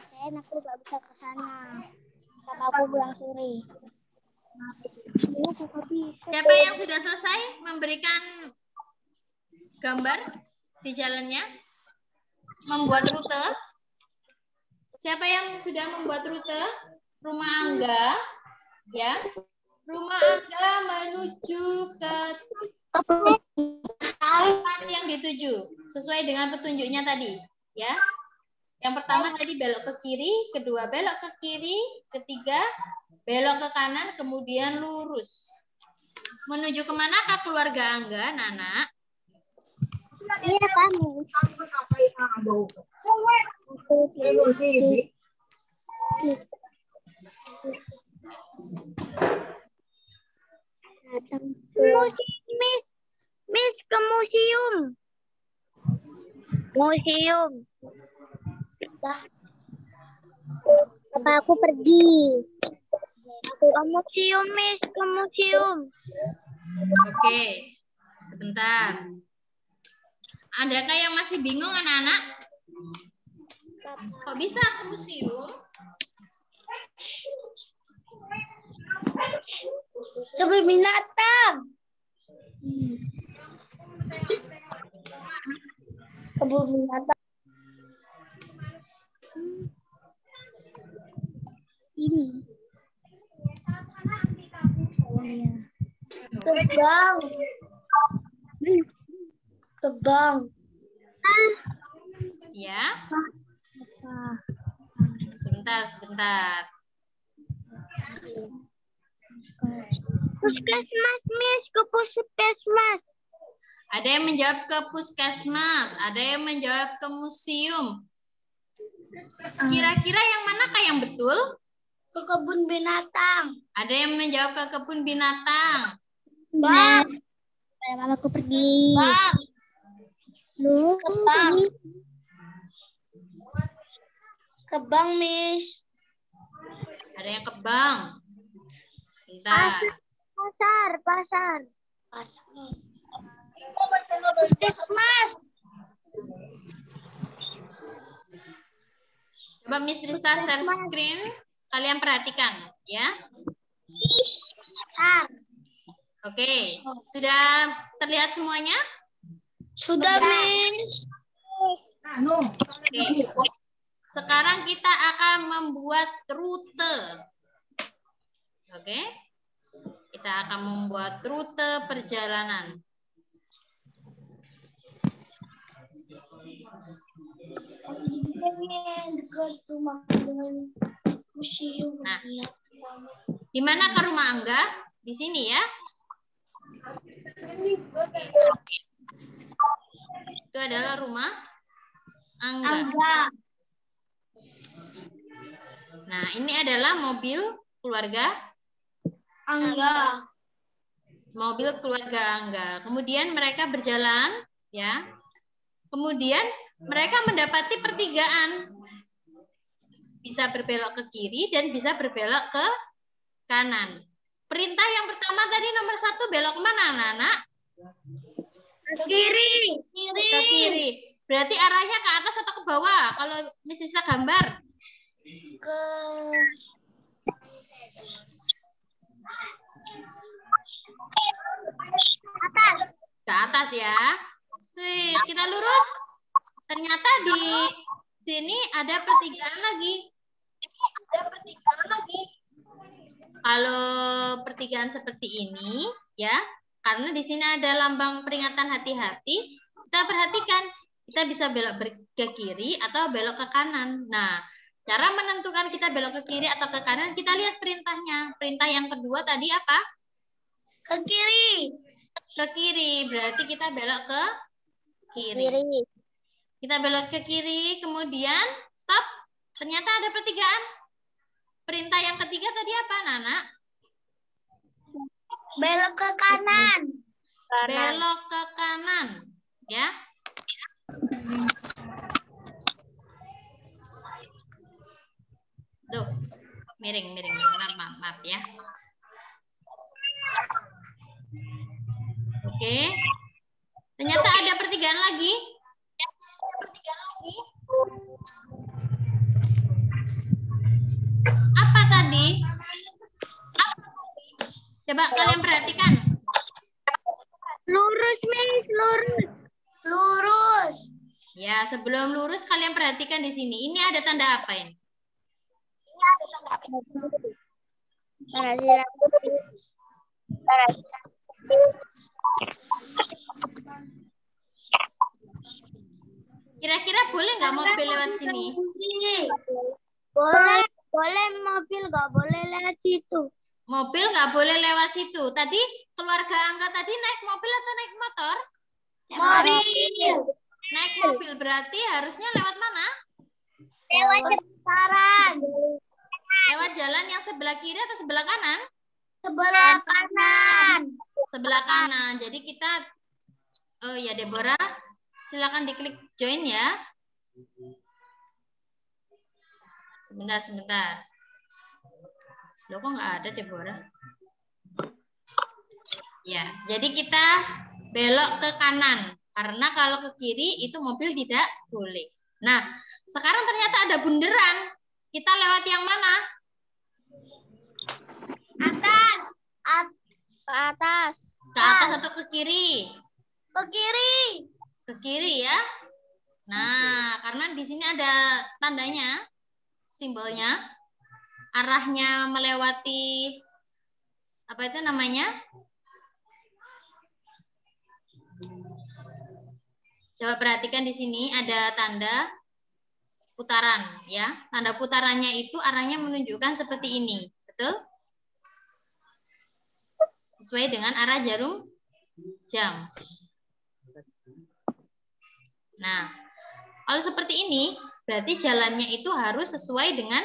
Saya aku nggak bisa ke sana. Karena aku pulang sore. Siapa yang sudah selesai memberikan gambar di jalannya? Membuat rute? Siapa yang sudah membuat rute? Rumah Angga, ya. Rumah Angga menuju ke tempat yang dituju sesuai dengan petunjuknya tadi, ya. Yang pertama tadi belok ke kiri, kedua belok ke kiri, ketiga belok ke kanan, kemudian lurus. Menuju kemanakah keluarga Angga, Nana? Iya, kamu. Miss ke museum. Museum. Dah. Apa aku pergi? Aku ke museum, Miss, ke museum. Oke, sebentar. Adakah yang masih bingung, anak-anak? Kok bisa ke museum? Kebun binatang. Kebun binatang. Ini. Kebang. Kebang. Ya. Sebentar. Puskesmas, Miss, ke puskesmas. Ada yang menjawab ke puskesmas, ada yang menjawab ke museum. Kira-kira yang manakah yang betul? Ke kebun binatang. Ada yang menjawab ke kebun binatang. Bang. Mamaku pergi. Bang. Lu kebang. Kebang, Miss. Ada yang kebang. Sebentar. Pasar. Puskesmas. Coba Miss Rizka share screen. Kalian perhatikan, ya. Oke. Sudah terlihat semuanya? Sudah, Miss. Oke. Sekarang kita akan membuat rute. Oke. Kita akan membuat rute perjalanan. Nah, di mana ke rumah Angga? Di sini ya. Itu adalah rumah Angga. Nah, ini adalah mobil keluarga Angga. Mobil keluarga Angga. Kemudian mereka berjalan, ya. Kemudian mereka mendapati pertigaan. Bisa berbelok ke kiri dan bisa berbelok ke kanan. Perintah yang pertama tadi nomor 1 belok kemana, anak-anak? Ke kiri. Ke kiri. Berarti arahnya ke atas atau ke bawah? Kalau Miss Isla gambar. Ke atas. Ke atas ya. Sip, kita lurus. Ternyata di sini ada pertigaan lagi. Kalau pertigaan seperti ini, ya, karena di sini ada lambang peringatan hati-hati, kita perhatikan, kita bisa belok ke kiri atau belok ke kanan. Nah, cara menentukan kita belok ke kiri atau ke kanan, kita lihat perintahnya. Perintah yang kedua tadi apa? Ke kiri. Ke kiri, berarti kita belok ke kiri. Kita belok ke kiri, kemudian stop. Ternyata ada pertigaan. Perintah yang ketiga tadi apa, Nana? Belok ke kanan. Belok ke kanan, ya. Tuh, miring. Maaf ya. Oke. Ternyata ada pertigaan lagi. Apa tadi? Coba kalian perhatikan. Lurus, Miss, lurus. Ya, sebelum lurus kalian perhatikan di sini. Ini ada tanda apa ini? Kira-kira boleh nggak mobil lewat sini? Boleh mobil, nggak boleh lewat situ. Mobil nggak boleh lewat situ. Tadi keluarga Angga tadi naik mobil atau naik motor? Mobil. Naik mobil berarti harusnya lewat mana? Lewat jembatan. Lewat jalan yang sebelah kiri atau sebelah kanan? Sebelah kanan. Sebelah kanan. Jadi kita, oh ya Deborah, silakan diklik join ya. Sebentar. Loh kok nggak ada Deborah? Ya, jadi kita belok ke kanan. Karena kalau ke kiri itu mobil tidak boleh. Nah, sekarang ternyata ada bundaran. Kita lewat yang mana? Atas. Ke atas. Ke atas atau ke kiri? Ke kiri. Ke kiri ya. Nah, karena di sini ada tandanya, simbolnya. Arahnya melewati, apa itu namanya? Coba perhatikan di sini ada tanda putaran ya. Tanda putarannya itu arahnya menunjukkan seperti ini. Betul? Sesuai dengan arah jarum jam. Nah, kalau seperti ini berarti jalannya itu harus sesuai dengan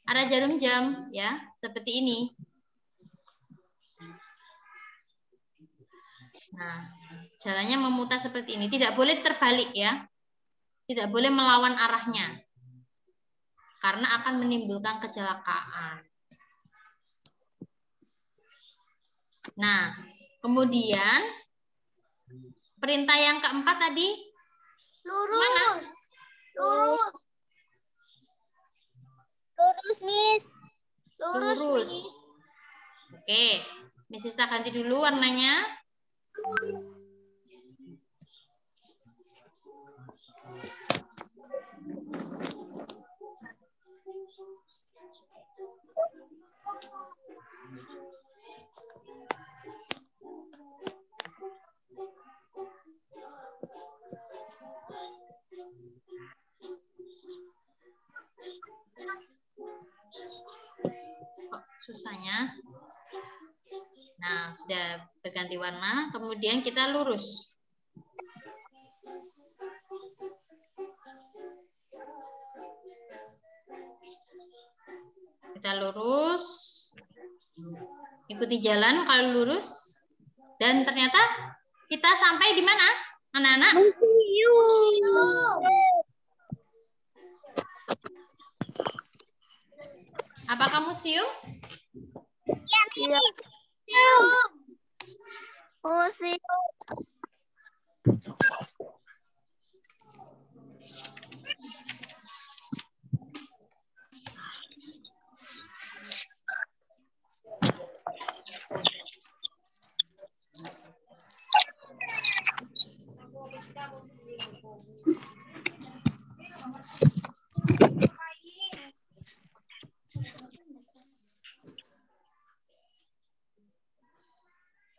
arah jarum jam ya, seperti ini. Nah, jalannya memutar seperti ini, tidak boleh terbalik ya. Tidak boleh melawan arahnya. Karena akan menimbulkan kecelakaan. Nah, kemudian perintah yang keempat tadi lurus. mana? Lurus, Miss. Lurus. Miss. Oke, Miss Ista ganti dulu warnanya. Kok susahnya? Nah, sudah berganti warna, kemudian kita lurus. Kita lurus, ikuti jalan kalau lurus, dan ternyata kita sampai di mana? Anak-anak? Apakah museum? Iya. Museum.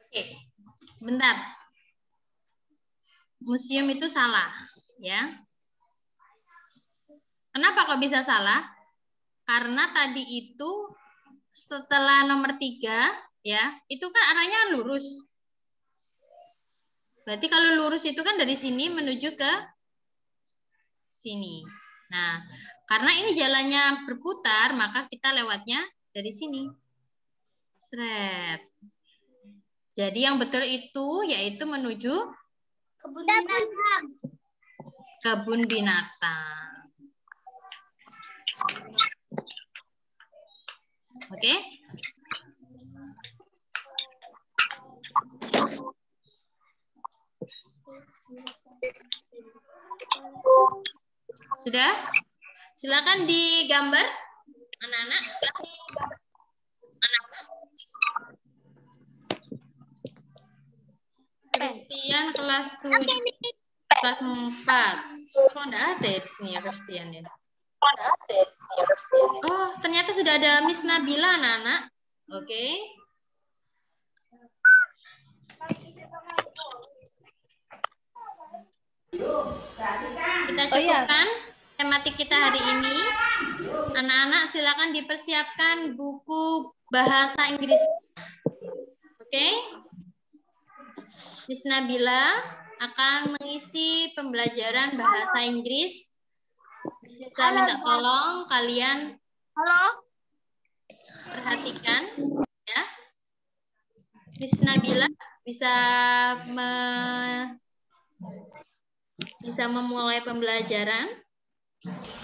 Oke, bentar. Museum itu salah, ya. Kenapa kok bisa salah? Karena tadi itu setelah nomor 3, ya, itu kan arahnya lurus. Berarti kalau lurus itu kan dari sini menuju ke sini. Nah, karena ini jalannya berputar, maka kita lewatnya dari sini. Sret. Jadi yang betul itu yaitu menuju Kebun binatang. Kebun binatang. Oke? Sudah? Silakan digambar, anak-anak. Christian kelas 7, kelas 4. Kok enggak ada ya di sini ya Christian ya? Oh, ternyata sudah ada Miss Nabila, anak-anak. Oke. Kita cukupkan tematik kita hari ini. Anak-anak silakan dipersiapkan buku bahasa Inggris. Oke? Miss Nabila akan mengisi pembelajaran bahasa Inggris. Saya minta tolong kalian perhatikan ya. Miss Nabila bisa memulai pembelajaran.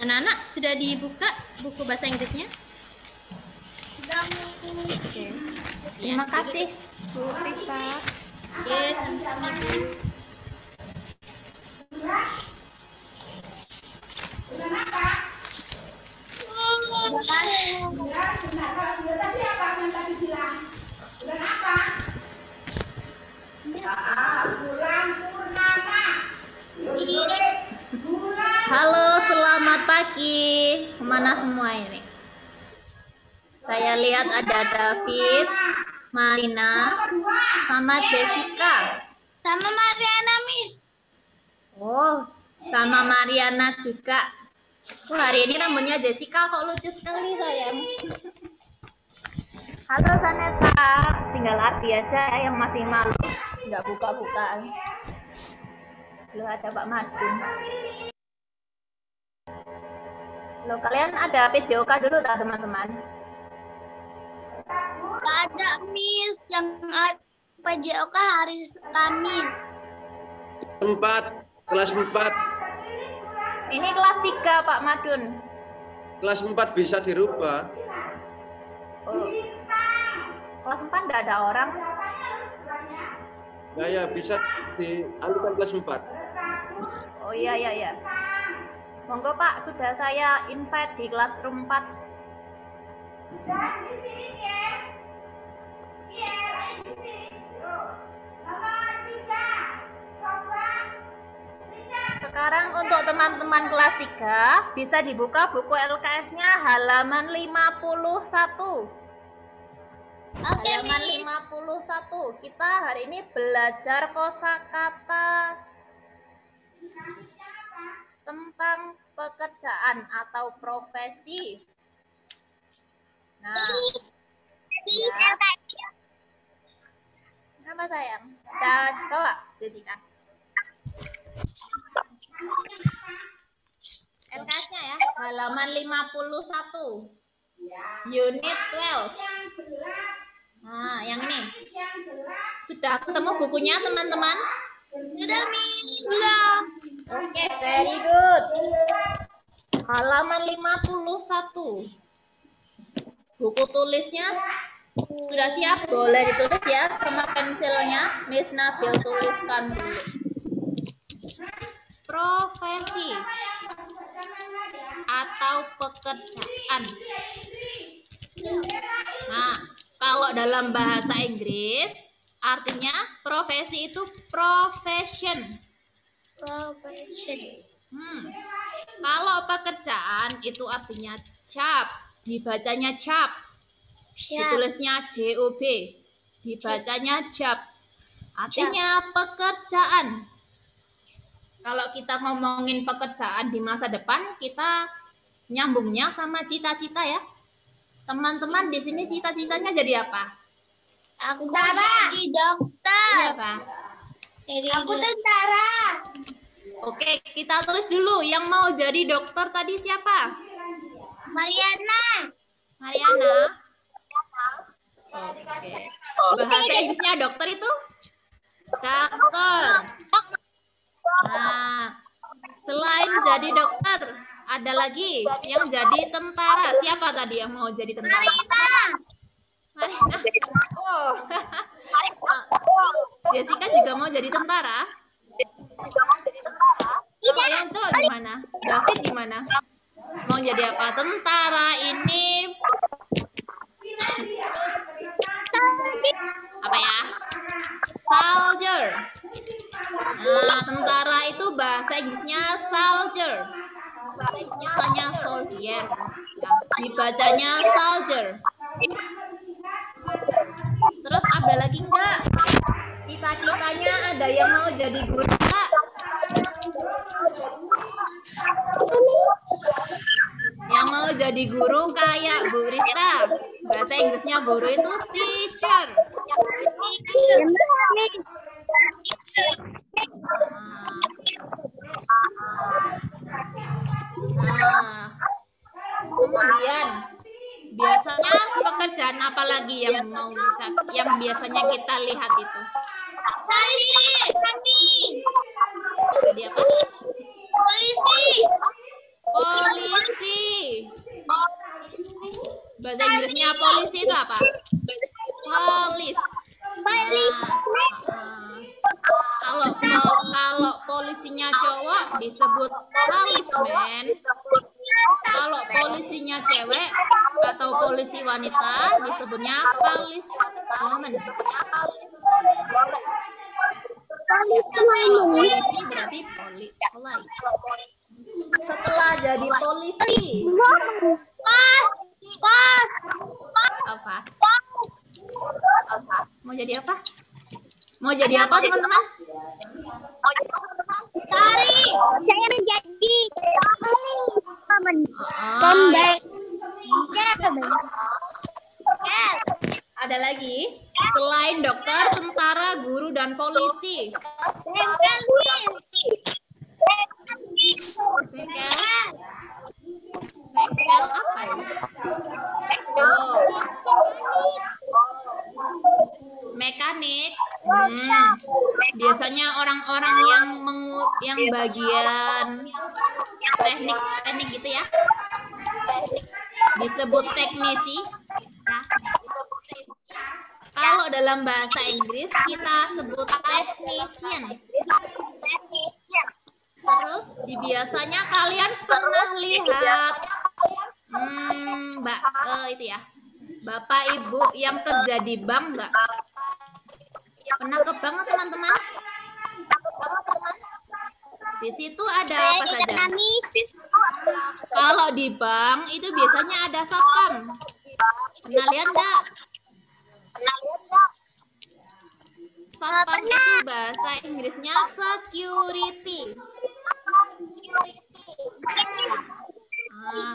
Anak-anak sudah dibuka buku bahasa Inggrisnya? Sudah. Oke. Terima kasih, Bu Krista. Oke, sama-sama. Halo, selamat pagi. Kemana semua ini? Saya lihat ada David, Marina, sama Jessica. Sama Mariana, Miss. Oh, sama Mariana juga. Hari ini rambutnya Jessica kok lucu sekali, sayang. Halo Saneta, tinggal Ardi aja yang masih malu, nggak buka-bukaan. Loh, ada Pak Madun. Loh, kalian ada PJOK dulu tak teman-teman? Gak ada, Miss. Yang PJOK hari Kamis. 4, kelas 4. Ini kelas 3 Pak Madun. Kelas 4 bisa dirubah. Oh. Kelas 4 enggak ada orang. Ya, bisa dialihkan kelas 4. Oh iya. Monggo Pak, sudah saya invite di Classroom 4. Sekarang untuk teman-teman kelas 3 bisa dibuka buku LKS-nya halaman 51. Halaman 51. Kita hari ini belajar kosakata tentang pekerjaan atau profesi. Nah, ya. Kenapa sayang? Dan bawa Jessica. LKS-nya ya, halaman 51. Unit 12. Nah, yang ini. Sudah ketemu bukunya, teman-teman? Sudah, Miss. Sudah. Oke, very good. Halaman 51. Buku tulisnya sudah siap? Boleh ditulis ya sama pensilnya. Miss Nabil tuliskan dulu. Profesi atau pekerjaan. Nah, kalau dalam bahasa Inggris artinya profesi itu profession. Kalau pekerjaan itu artinya job, dibacanya job, ditulisnya job, dibacanya job, artinya pekerjaan. Kalau kita ngomongin pekerjaan di masa depan, kita nyambungnya sama cita-cita ya. Teman-teman di sini cita-citanya jadi apa? Aku jadi dokter. Iya, Pak. Aku tentara. Oke, kita tulis dulu. Yang mau jadi dokter tadi siapa? Mariana. Mariana. Oke. Bahasa Inggrisnya dokter itu? Dokter. Nah, selain jadi dokter, ada lagi yang jadi tentara. Siapa tadi yang mau jadi tentara? Marina. Oh. Jessica juga mau jadi tentara? Kalau yang cowok gimana? David gimana? Mau jadi apa? Tentara ini apa ya? Soldier. Nah, tentara itu bahasa Inggrisnya soldier. Bukannya soldier. Nah, dibacanya soldier. Terus ada lagi enggak? Cita-citanya ada yang mau jadi guru enggak? Yang mau jadi guru kayak Bu Rista. Bahasa Inggrisnya guru itu teacher. Nah, kemudian biasanya pekerjaan apa lagi yang mau bisa, yang biasanya kita lihat itu? Jadi apa? Polisi. Bahasa Inggrisnya polisi itu apa? Polis. Kalau polisinya cowok disebut policeman. Kalau polisinya cewek atau polisi wanita disebutnya policewoman. Kalau polisi berarti police. Setelah jadi polisi, apa? Mau jadi apa? Mau jadi apa teman-teman? Tari. Saya menjadi Ada lagi selain dokter, tentara, guru, dan polisi. Bengkel apa ya? Oh. Mekanik. Biasanya orang-orang yang bagian teknik gitu ya. Disebut teknisi. Nah, kalau dalam bahasa Inggris kita sebut technician. Terus biasanya kalian pernah lihat itu ya, Bapak Ibu yang kerja di bank nggak? Pernah ke bank teman-teman? Di situ ada apa saja? Kalau di bank itu biasanya ada satpam. Pernah lihat nggak? Satpam itu bahasa Inggrisnya security. Nah,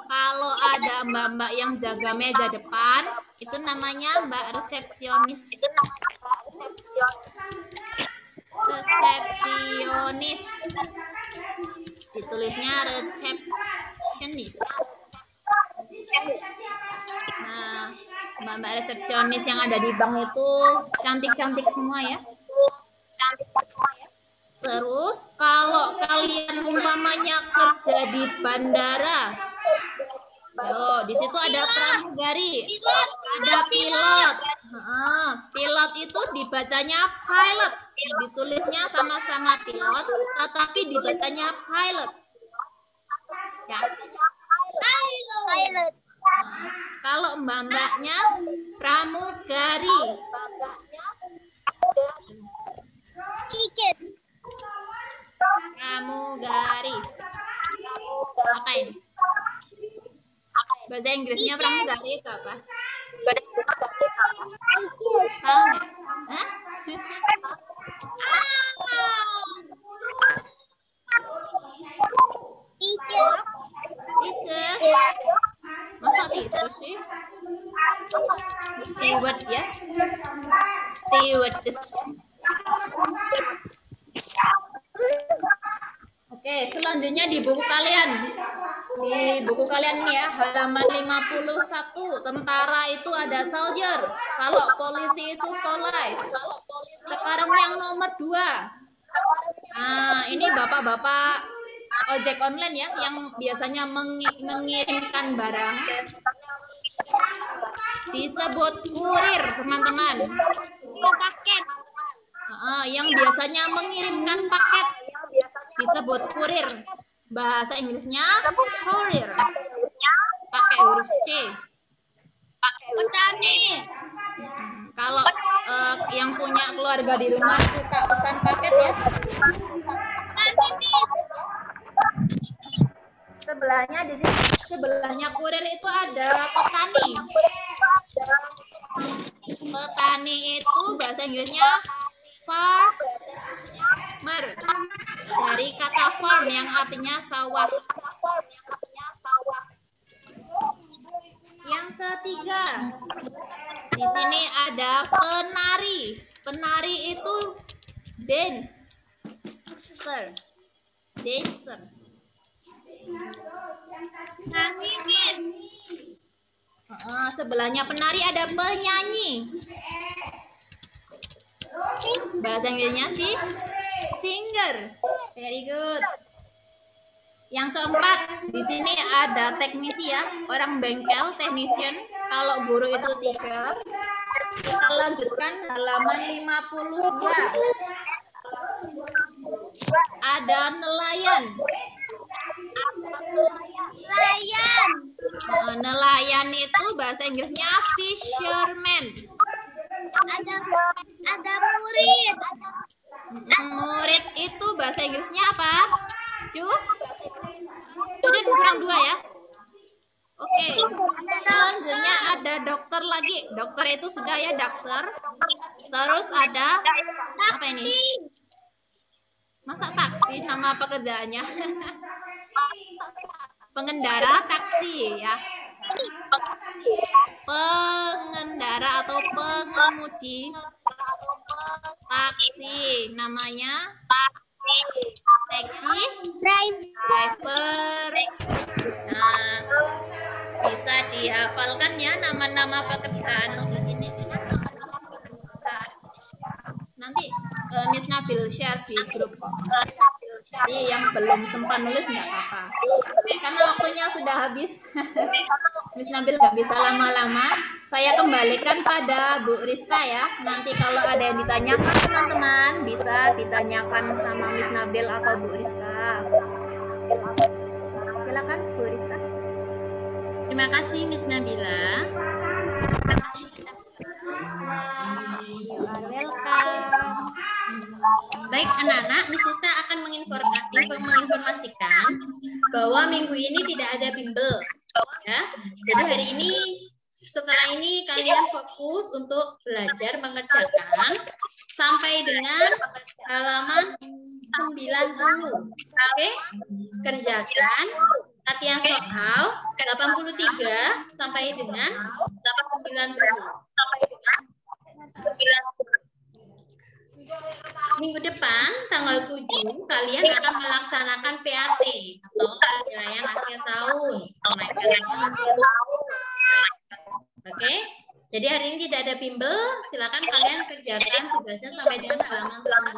kalau ada mbak-mbak yang jaga meja depan, itu namanya mbak resepsionis. Resepsionis. Ditulisnya resepsionis. Nah, mbak-mbak resepsionis yang ada di bank itu cantik-cantik semua ya. Terus kalau kalian umpamanya kerja di bandara, di situ ada pramugari, ada pilot. Pilot itu dibacanya pilot, ditulisnya sama-sama pilot, tetapi dibacanya pilot. Ya. Pilot. Kalau mbak-mbaknya pramugari. Tiket. Pramugari. Ngapain? Bahasa Inggrisnya pramugari itu apa? Tahu nggak? Hah? Teacher. Masa teacher sih? Steward ya? Stewardess. Oke, selanjutnya di buku kalian. Di buku kalian nih ya, halaman 51. Tentara itu ada soldier. Kalau polisi itu police. Sekarang yang nomor 2. Nah, ini bapak-bapak ojek online ya, yang biasanya mengirimkan barang. Disebut kurir, teman-teman. Paket. Yang biasanya mengirimkan paket disebut kurir. Bahasa Inggrisnya courier. Pakai huruf C. Petani. Kalau yang punya keluarga di rumah suka pesan paket ya. Sebelahnya di sini, sebelahnya kurir itu ada petani. Petani itu bahasa Inggrisnya farmer. Dari kata farm yang artinya sawah. Yang ketiga, di sini ada penari. Penari itu dancer. Sebelahnya penari ada penyanyi. Bahasa Inggrisnya sih singer. Very good. Yang keempat, di sini ada teknisi ya, orang bengkel, technician. Kalau guru itu teacher. Kita lanjutkan halaman 52. Ada nelayan. Nelayan itu bahasa Inggrisnya fisherman. Ada murid. Murid itu bahasa Inggrisnya apa? Student kurang 2 ya. Oke. Selanjutnya ada dokter lagi. Dokter itu sudah ya, dokter. Terus ada apa ini? Masa taksi nama pekerjaannya? Pengendara taksi ya. Pengendara atau pengemudi taksi namanya taxi driver. Nah, bisa dihafalkan ya nama-nama pekerjaan di sini. Nanti Miss Nabil share di grup kok. Jadi yang belum sempat nulis nggak apa-apa. Karena waktunya sudah habis. Miss Nabil nggak bisa lama-lama. Saya kembalikan pada Bu Rista ya. Nanti kalau ada yang ditanyakan teman-teman bisa ditanyakan sama Miss Nabil atau Bu Rista. Silakan Bu Rista. Terima kasih Miss Nabila. You are welcome. Baik anak-anak, Miss Rista akan menginformasikan bahwa minggu ini tidak ada bimbel. Ya. Jadi hari ini, setelah ini kalian fokus untuk belajar mengerjakan sampai dengan halaman 90. Oke? Kerjakan latihan soal 83 sampai dengan 90. Minggu depan, tanggal 7, kalian akan melaksanakan PAT atau penilaian akhir tahun. Oke, jadi hari ini tidak ada bimbel. Silakan kalian kerjakan tugasnya sampai dengan halaman 90.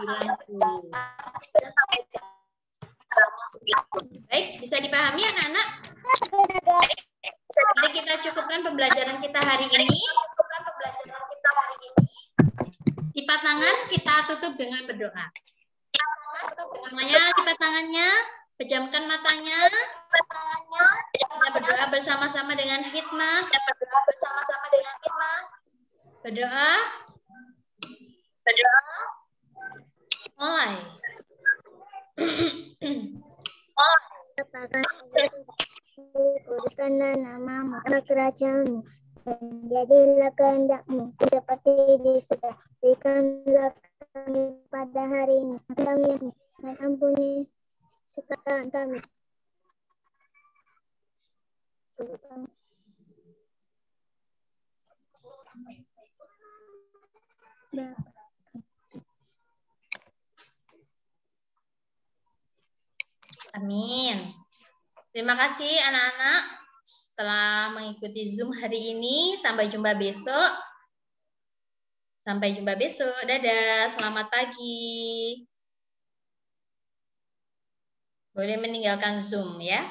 Baik, bisa dipahami anak-anak? Mari kita cukupkan pembelajaran kita hari ini. Lipat tangan, kita tutup dengan berdoa. Semuanya lipat tangannya, pejamkan matanya. Kita berdoa bersama-sama dengan hikmah. Berdoa. Mulai. Kuduskanlah namamu ke kerajaanmu, jadilah kehendakmu seperti di surga. Berikanlah kami pada hari ini kami dan ampuni kesalahan kami. Amin. Terima kasih anak-anak setelah mengikuti Zoom hari ini. Sampai jumpa besok. Dadah. Selamat pagi. Boleh meninggalkan Zoom ya.